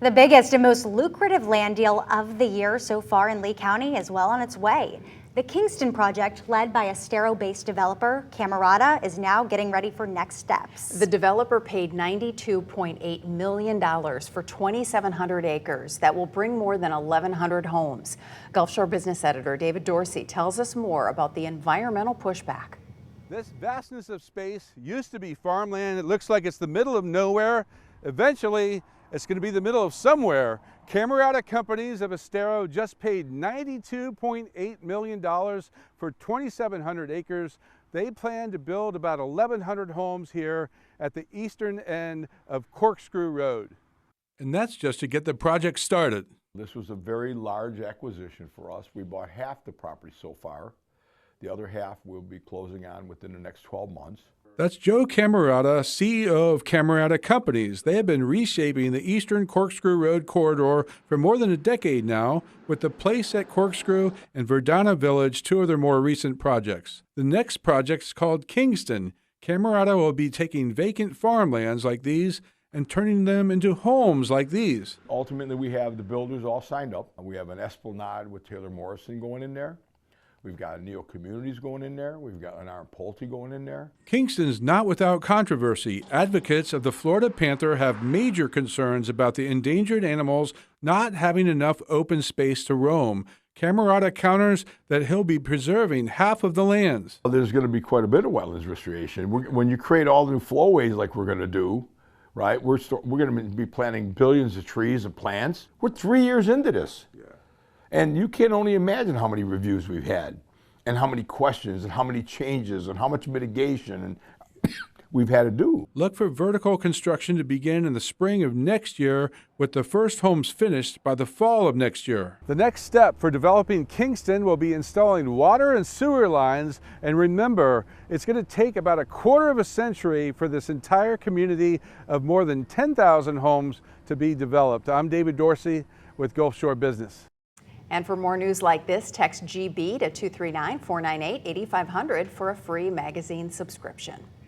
The biggest and most lucrative land deal of the year so far in Lee County is well on its way. The Kingston project, led by Estero-based developer Cameratta, is now getting ready for next steps. The developer paid $92.8 million for 2,700 acres that will bring more than 1,100 homes. Gulf Shore business editor David Dorsey tells us more about the environmental pushback. This vastness of space used to be farmland. It looks like it's the middle of nowhere. Eventually, it's going to be the middle of somewhere. Cameratta Companies of Estero just paid $92.8 million for 2,700 acres. They plan to build about 1,100 homes here at the eastern end of Corkscrew Road. And that's just to get the project started. This was a very large acquisition for us. We bought half the property so far. The other half we'll be closing on within the next 12 months. That's Joe Cameratta, CEO of Cameratta Companies. They have been reshaping the eastern Corkscrew Road corridor for more than a decade now, with the Place at Corkscrew and Verdana Village, two of their more recent projects. The next project is called Kingston. Cameratta will be taking vacant farmlands like these and turning them into homes like these. Ultimately, we have the builders all signed up. We have an Esplanade with Taylor Morrison going in there. We've got Neo Communities going in there. We've got an Arm Pulte going in there. Kingston's not without controversy. Advocates of the Florida panther have major concerns about the endangered animals not having enough open space to roam. Cameratta counters that he'll be preserving half of the lands. There's going to be quite a bit of wetlands restoration. When you create all the new flowways like we're going to do, right, we're going to be planting billions of trees and plants. We're 3 years into this. Yeah. And you can only imagine how many reviews we've had and how many questions and how many changes and how much mitigation and we've had to do. Look for vertical construction to begin in the spring of next year, with the first homes finished by the fall of next year. The next step for developing Kingston will be installing water and sewer lines. And remember, it's going to take about a quarter of a century for this entire community of more than 10,000 homes to be developed. I'm David Dorsey with Gulf Shore Business. And for more news like this, text GB to 239-498-8500 for a free magazine subscription.